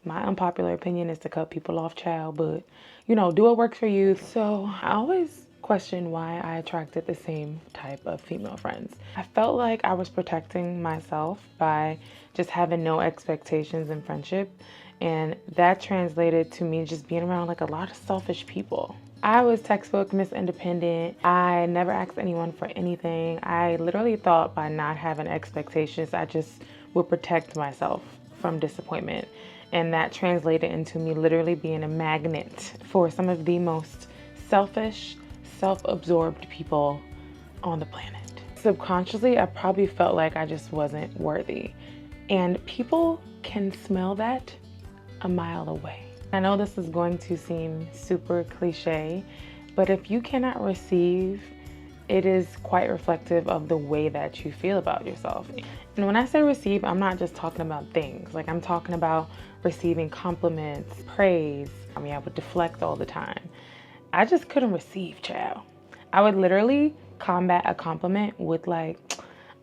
My unpopular opinion is to cut people off, child, but do what works for you. So I always question why I attracted the same type of female friends. I felt like I was protecting myself by just having no expectations in friendship, and that translated to me just being around like a lot of selfish people. I was textbook Miss Independent. I never asked anyone for anything. I literally thought by not having expectations, I just would protect myself from disappointment. And that translated into me literally being a magnet for some of the most selfish, self-absorbed people on the planet. Subconsciously, I probably felt like I just wasn't worthy. And people can smell that a mile away. I know this is going to seem super cliche, but if you cannot receive, it is quite reflective of the way that you feel about yourself. And when I say receive, I'm not just talking about things. Like, I'm talking about receiving compliments, praise. I would deflect all the time. I just couldn't receive, child. I would literally combat a compliment with like,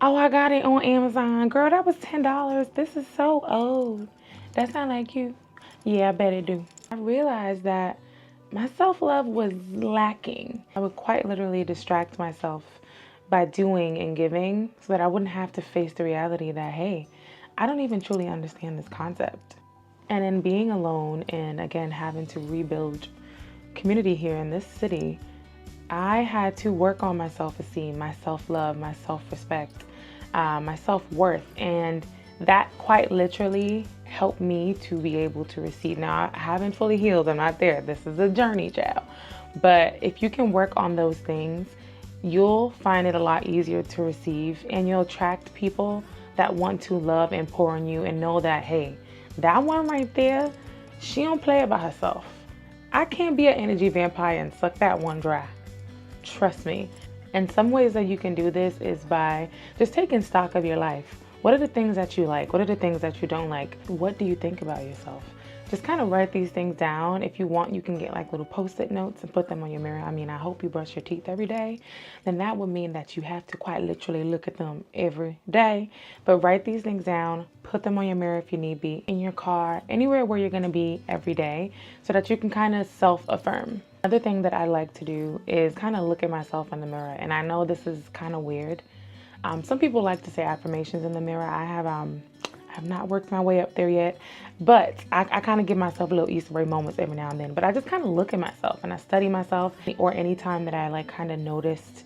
oh, I got it on Amazon. Girl, that was $10. This is so old. That sound like you. Yeah, I bet it do. I realized that my self-love was lacking. I would quite literally distract myself by doing and giving so that I wouldn't have to face the reality that, hey, I don't even truly understand this concept. And in being alone and again having to rebuild community here in this city, I had to work on my self-esteem, my self-love, my self-respect, my self-worth, and that quite literally helped me to be able to receive. Now, I haven't fully healed. I'm not there. This is a journey, child. But if you can work on those things, you'll find it a lot easier to receive, and you'll attract people that want to love and pour on you and know that, hey, that one right there, she don't play about herself. I can't be an energy vampire and suck that one dry. Trust me. And some ways that you can do this is by just taking stock of your life. What are the things that you like? What are the things that you don't like? What do you think about yourself? Just kind of write these things down. If you want, you can get like little post-it notes and put them on your mirror. I hope you brush your teeth every day. Then that would mean that you have to quite literally look at them every day. But write these things down, put them on your mirror if you need be, in your car, anywhere where you're going to be every day, so that you can kind of self-affirm. Another thing that I like to do is kind of look at myself in the mirror. And I know this is kind of weird. Some people like to say affirmations in the mirror. I have not worked my way up there yet, but I kind of give myself little Easter egg moments every now and then. But I just kind of look at myself and I study myself, or anytime that I like kind of noticed,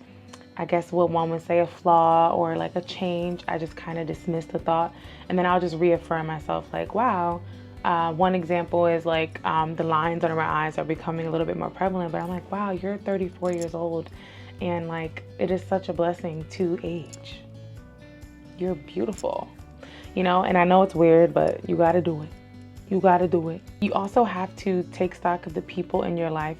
I guess what one would say, a flaw or like a change, I just kind of dismiss the thought, and then I'll just reaffirm myself like, wow. One example is like the lines under my eyes are becoming a little bit more prevalent, but I'm like, wow, you're 34 years old. And like, it is such a blessing to age. You're beautiful, and I know it's weird, but you got to do it. You got to do it. You also have to take stock of the people in your life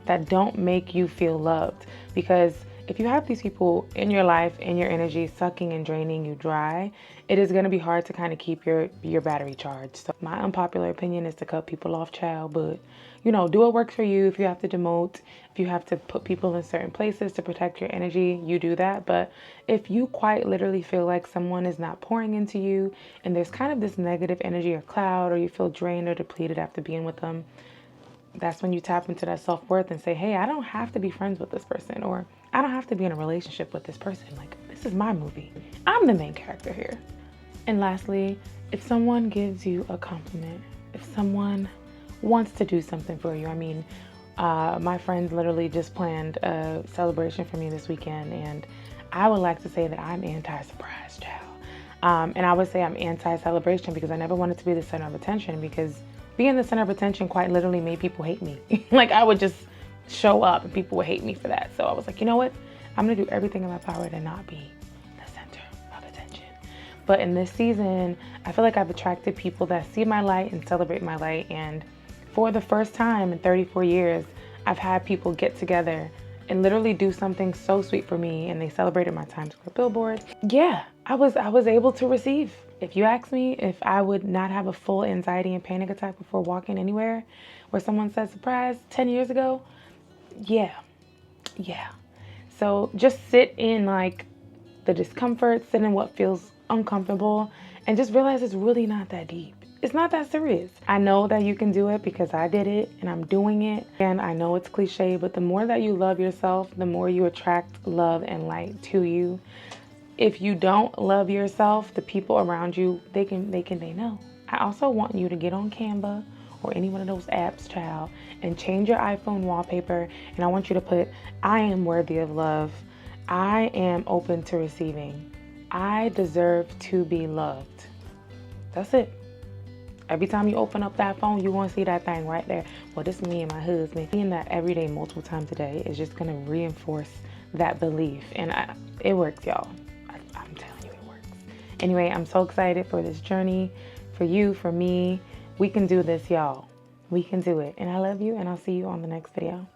that don't make you feel loved, because if you have these people in your life, in your energy, sucking and draining you dry, it is going to be hard to kind of keep your battery charged. So my unpopular opinion is to cut people off, child, but do what works for you. If you have to demote, if you have to put people in certain places to protect your energy, you do that. But if you quite literally feel like someone is not pouring into you and there's kind of this negative energy or cloud, or you feel drained or depleted after being with them, that's when you tap into that self-worth and say, hey, I don't have to be friends with this person, or I don't have to be in a relationship with this person. Like, this is my movie. I'm the main character here. And lastly, if someone gives you a compliment, if someone wants to do something for you, my friends literally just planned a celebration for me this weekend, and I would like to say that I'm anti-surprise, child. And I would say I'm anti-celebration because I never wanted to be the center of attention, because being the center of attention quite literally made people hate me. Like, I would just show up and people would hate me for that. So I was like, you know what? I'm going to do everything in my power to not be the center of attention. But in this season, I feel like I've attracted people that see my light and celebrate my light. And for the first time in 34 years, I've had people get together and literally do something so sweet for me, and they celebrated my Times Square billboard. Yeah, I was able to receive. If you ask me if I would not have a full anxiety and panic attack before walking anywhere where someone said surprise 10 years ago, yeah. So just sit in like the discomfort, sit in what feels uncomfortable, and just realize it's really not that deep. It's not that serious. I know that you can do it because I did it and I'm doing it. And I know it's cliche, but the more that you love yourself, the more you attract love and light to you. If you don't love yourself, the people around you, they know. I also want you to get on Canva or any one of those apps, child, and change your iPhone wallpaper. And I want you to put, I am worthy of love. I am open to receiving. I deserve to be loved. That's it. Every time you open up that phone, you're going to see that thing right there. Well, this is me and my husband. Seeing that every day, multiple times a day, is just going to reinforce that belief. And it works, y'all. I'm telling you, it works. Anyway, I'm so excited for this journey, for you, for me. We can do this, y'all. We can do it. And I love you, and I'll see you on the next video.